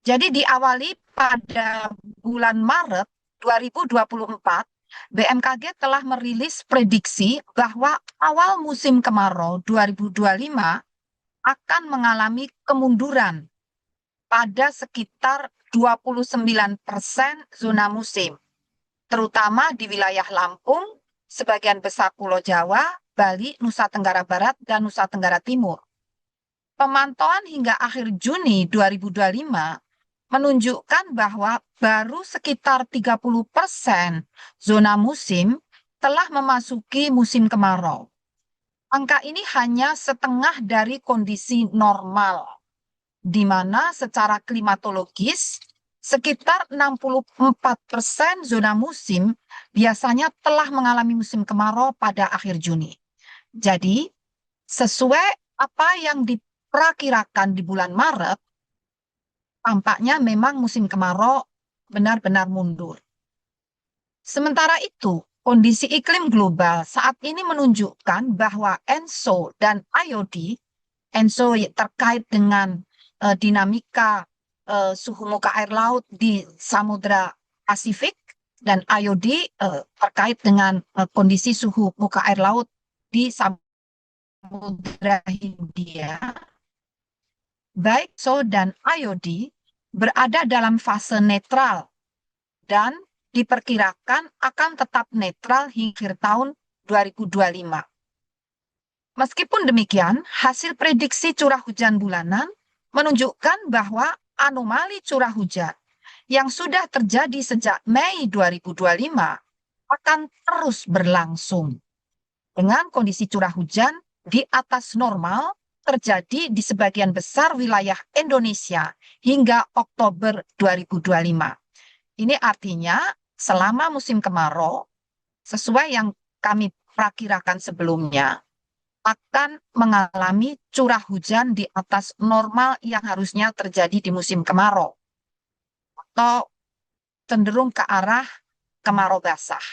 Jadi diawali pada bulan Maret 2024, BMKG telah merilis prediksi bahwa awal musim kemarau 2025 akan mengalami kemunduran pada sekitar 29% zona musim, terutama di wilayah Lampung, sebagian besar Pulau Jawa, Bali, Nusa Tenggara Barat, dan Nusa Tenggara Timur. Pemantauan hingga akhir Juni 2025 menunjukkan bahwa baru sekitar 30% zona musim telah memasuki musim kemarau. Angka ini hanya setengah dari kondisi normal, di mana secara klimatologis sekitar 64% zona musim biasanya telah mengalami musim kemarau pada akhir Juni. Jadi, sesuai apa yang diperkirakan di bulan Maret, tampaknya memang musim kemarau benar-benar mundur. Sementara itu, kondisi iklim global saat ini menunjukkan bahwa ENSO dan IOD, ENSO terkait dengan dinamika suhu muka air laut di Samudra Pasifik, dan IOD terkait dengan kondisi suhu muka air laut di Samudra Hindia. Baik ENSO dan IOD berada dalam fase netral dan diperkirakan akan tetap netral hingga tahun 2025. Meskipun demikian, hasil prediksi curah hujan bulanan menunjukkan bahwa anomali curah hujan yang sudah terjadi sejak Mei 2025 akan terus berlangsung, dengan kondisi curah hujan di atas normal terjadi di sebagian besar wilayah Indonesia hingga Oktober 2025. Ini artinya selama musim kemarau, sesuai yang kami prakirakan sebelumnya, akan mengalami curah hujan di atas normal yang harusnya terjadi di musim kemarau, atau cenderung ke arah kemarau basah.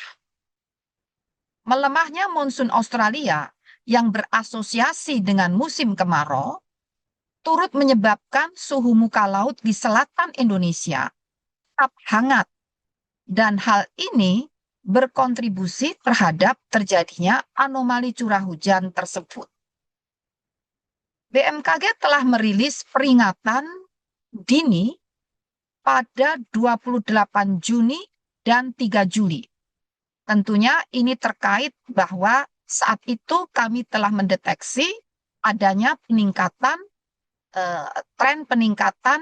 Melemahnya monsun Australia yang berasosiasi dengan musim kemarau turut menyebabkan suhu muka laut di selatan Indonesia tetap hangat, dan hal ini berkontribusi terhadap terjadinya anomali curah hujan tersebut. BMKG telah merilis peringatan dini pada 28 Juni dan 3 Juli. Tentunya ini terkait bahwa saat itu kami telah mendeteksi adanya peningkatan tren peningkatan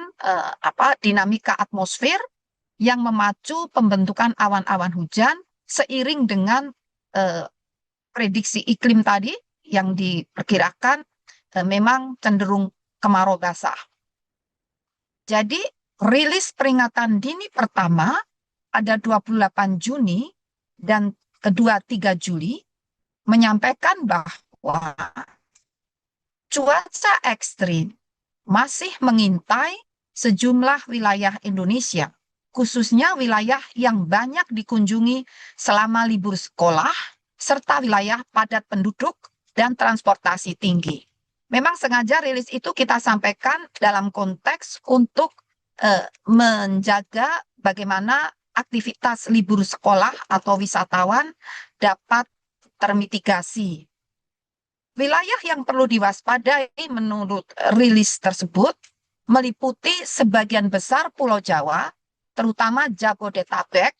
dinamika atmosfer yang memacu pembentukan awan-awan hujan seiring dengan prediksi iklim tadi yang diperkirakan memang cenderung kemarau basah. Jadi, rilis peringatan dini pertama pada 28 Juni dan kedua 3 Juli menyampaikan bahwa cuaca ekstrim masih mengintai sejumlah wilayah Indonesia, khususnya wilayah yang banyak dikunjungi selama libur sekolah, serta wilayah padat penduduk dan transportasi tinggi. Memang sengaja rilis itu kita sampaikan dalam konteks untuk menjaga bagaimana aktivitas libur sekolah atau wisatawan dapat termitigasi. Wilayah yang perlu diwaspadai menurut rilis tersebut meliputi sebagian besar Pulau Jawa, terutama Jabodetabek,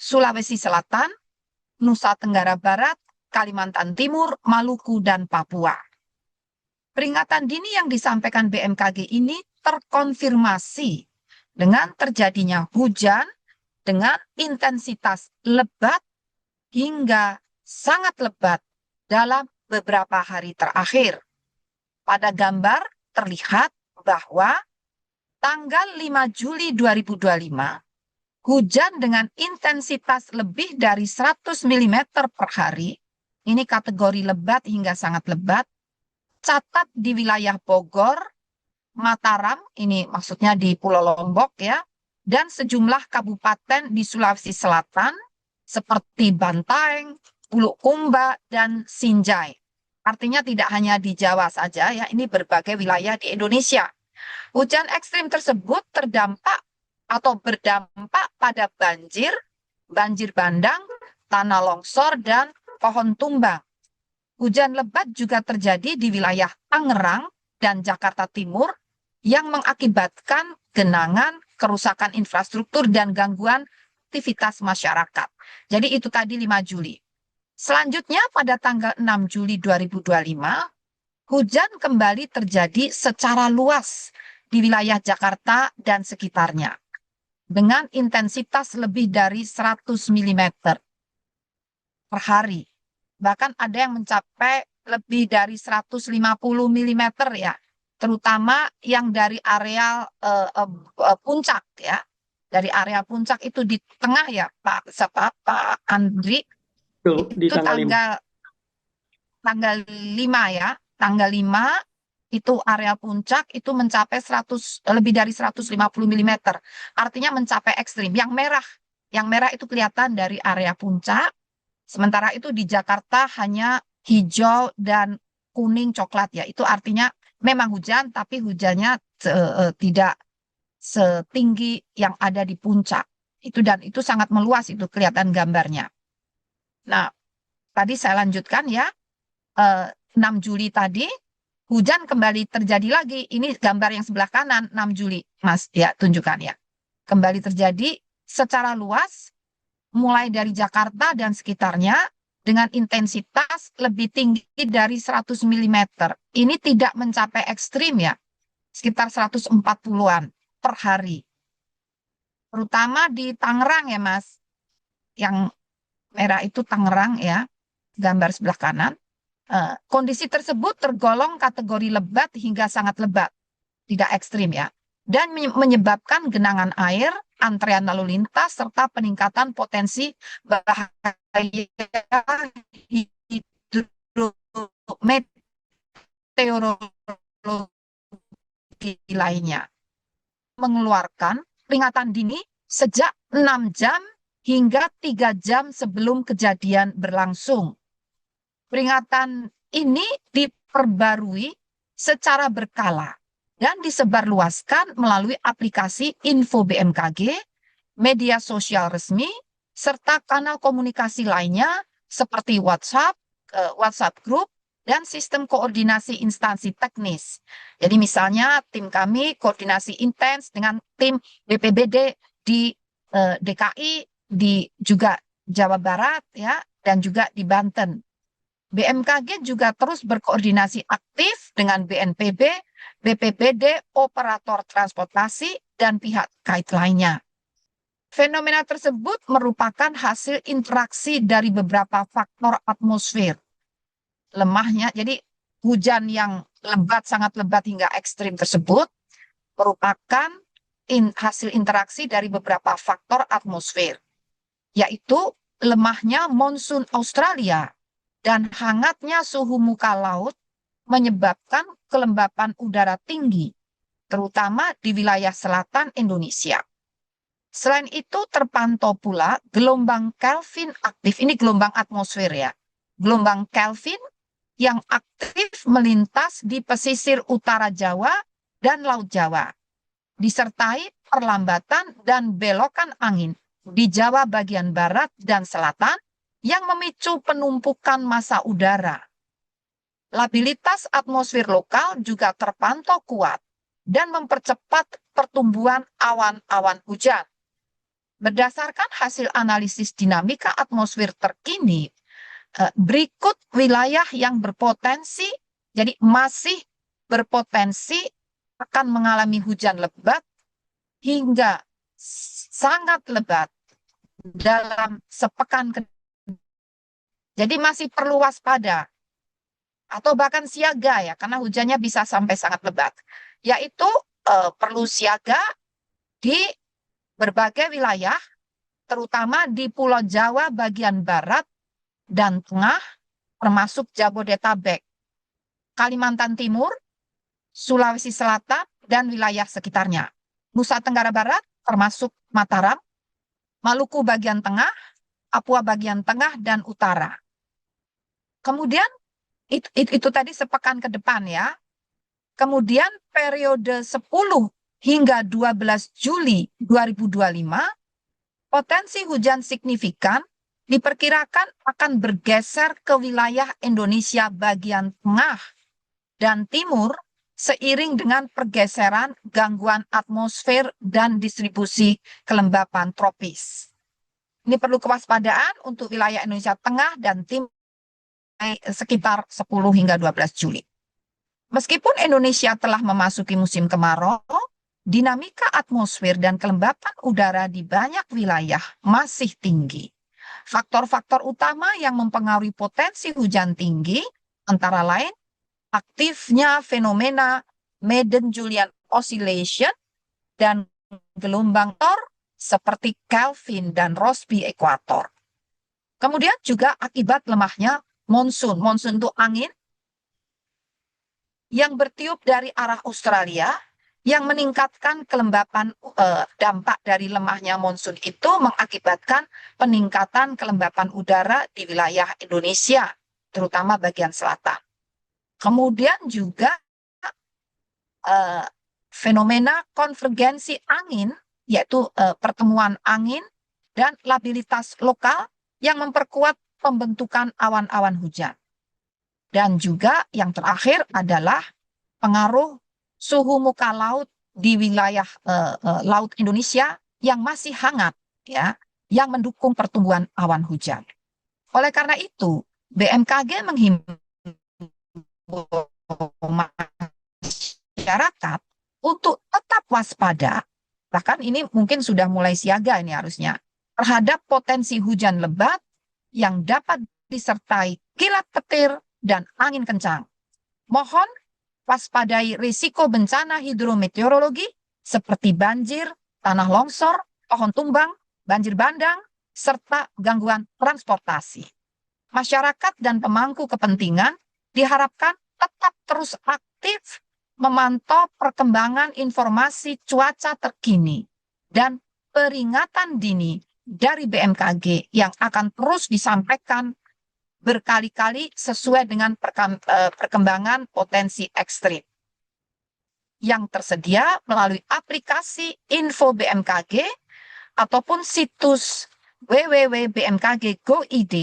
Sulawesi Selatan, Nusa Tenggara Barat, Kalimantan Timur, Maluku, dan Papua. Peringatan dini yang disampaikan BMKG ini terkonfirmasi dengan terjadinya hujan dengan intensitas lebat hingga sangat lebat dalam beberapa hari terakhir. Pada gambar terlihat bahwa tanggal 5 Juli 2025, hujan dengan intensitas lebih dari 100 mm per hari, ini kategori lebat hingga sangat lebat, catat di wilayah Bogor, Mataram, ini maksudnya di Pulau Lombok ya, dan sejumlah kabupaten di Sulawesi Selatan seperti Bantaeng, Bulukumba, dan Sinjai. Artinya tidak hanya di Jawa saja ya, ini berbagai wilayah di Indonesia. Hujan ekstrim tersebut terdampak atau berdampak pada banjir, banjir bandang, tanah longsor, dan pohon tumbang. Hujan lebat juga terjadi di wilayah Tangerang dan Jakarta Timur yang mengakibatkan genangan, kerusakan infrastruktur, dan gangguan aktivitas masyarakat. Jadi itu tadi 5 Juli. Selanjutnya pada tanggal 6 Juli 2025, hujan kembali terjadi secara luas di wilayah Jakarta dan sekitarnya dengan intensitas lebih dari 100 mm per hari. Bahkan ada yang mencapai lebih dari 150 mm ya, terutama yang dari area puncak ya. Dari area puncak itu di tengah ya Pak Andri, Betul, di itu tanggal 5. tanggal 5 ya. Tanggal 5 itu area puncak itu mencapai lebih dari 150 mm. Artinya mencapai ekstrim. Yang merah itu kelihatan dari area puncak. Sementara itu di Jakarta hanya hijau dan kuning coklat ya. Itu artinya memang hujan, tapi hujannya tidak setinggi yang ada di puncak. Dan itu sangat meluas, itu kelihatan gambarnya. Nah, tadi saya lanjutkan ya. 6 Juli tadi hujan kembali terjadi lagi. Ini gambar yang sebelah kanan 6 Juli, Mas ya, tunjukkan ya. Kembali terjadi secara luas mulai dari Jakarta dan sekitarnya dengan intensitas lebih tinggi dari 100 mm. Ini tidak mencapai ekstrim ya, sekitar 140-an per hari. Terutama di Tangerang ya Mas, yang merah itu Tangerang ya, gambar sebelah kanan. Kondisi tersebut tergolong kategori lebat hingga sangat lebat, tidak ekstrim ya, dan menyebabkan genangan air, antrean lalu lintas, serta peningkatan potensi bahaya hidrometeorologi lainnya. Mengeluarkan peringatan dini sejak 6 jam hingga 3 jam sebelum kejadian berlangsung. Peringatan ini diperbarui secara berkala dan disebarluaskan melalui aplikasi Info BMKG, media sosial resmi, serta kanal komunikasi lainnya seperti WhatsApp, WhatsApp Group, dan sistem koordinasi instansi teknis. Jadi misalnya tim kami koordinasi intens dengan tim BPBD di DKI, di juga Jawa Barat ya, dan juga di Banten. BMKG juga terus berkoordinasi aktif dengan BNPB, BPBD, operator transportasi, dan pihak terkait lainnya. Fenomena tersebut merupakan hasil interaksi dari beberapa faktor atmosfer. Lemahnya, jadi hujan yang lebat, sangat lebat hingga ekstrim tersebut merupakan hasil interaksi dari beberapa faktor atmosfer, yaitu lemahnya monsun Australia dan hangatnya suhu muka laut menyebabkan kelembapan udara tinggi, terutama di wilayah selatan Indonesia. Selain itu terpantau pula gelombang Kelvin aktif, ini gelombang atmosfer ya, gelombang Kelvin yang aktif melintas di pesisir utara Jawa dan Laut Jawa, disertai perlambatan dan belokan angin di Jawa bagian barat dan selatan yang memicu penumpukan massa udara. Labilitas atmosfer lokal juga terpantau kuat dan mempercepat pertumbuhan awan-awan hujan. Berdasarkan hasil analisis dinamika atmosfer terkini, berikut wilayah yang berpotensi, jadi masih berpotensi akan mengalami hujan lebat hingga sangat lebat dalam sepekan ke depan. Jadi masih perlu waspada atau bahkan siaga ya, karena hujannya bisa sampai sangat lebat. Yaitu perlu siaga di berbagai wilayah, terutama di Pulau Jawa bagian barat dan tengah, termasuk Jabodetabek, Kalimantan Timur, Sulawesi Selatan, dan wilayah sekitarnya. Nusa Tenggara Barat, termasuk Mataram, Maluku bagian tengah, Papua bagian tengah, dan utara. Kemudian, itu tadi sepekan ke depan ya. Kemudian periode 10 hingga 12 Juli 2025, potensi hujan signifikan diperkirakan akan bergeser ke wilayah Indonesia bagian tengah dan timur seiring dengan pergeseran gangguan atmosfer dan distribusi kelembapan tropis. Ini perlu kewaspadaan untuk wilayah Indonesia Tengah dan Timur sekitar 10 hingga 12 Juli. Meskipun Indonesia telah memasuki musim kemarau, dinamika atmosfer dan kelembapan udara di banyak wilayah masih tinggi. Faktor-faktor utama yang mempengaruhi potensi hujan tinggi antara lain aktifnya fenomena Madden-Julian Oscillation dan gelombang seperti Kelvin dan Rossby ekuator. Kemudian juga akibat lemahnya monsun. Monsun itu angin yang bertiup dari arah Australia yang meningkatkan kelembapan. Dampak dari lemahnya monsun itu mengakibatkan peningkatan kelembapan udara di wilayah Indonesia, terutama bagian selatan. Kemudian juga fenomena konvergensi angin, yaitu pertemuan angin dan labilitas lokal yang memperkuat pembentukan awan-awan hujan. Dan juga yang terakhir adalah pengaruh suhu muka laut di wilayah laut Indonesia yang masih hangat, ya, yang mendukung pertumbuhan awan hujan. Oleh karena itu, BMKG menghimbau masyarakat untuk tetap waspada, bahkan ini mungkin sudah mulai siaga ini harusnya, terhadap potensi hujan lebat yang dapat disertai kilat petir dan angin kencang. Mohon waspadai risiko bencana hidrometeorologi seperti banjir, tanah longsor, pohon tumbang, banjir bandang, serta gangguan transportasi. Masyarakat dan pemangku kepentingan diharapkan tetap terus aktif memantau perkembangan informasi cuaca terkini dan peringatan dini dari BMKG yang akan terus disampaikan berkali-kali sesuai dengan perkembangan potensi ekstrim yang tersedia melalui aplikasi Info BMKG ataupun situs www.bmkg.go.id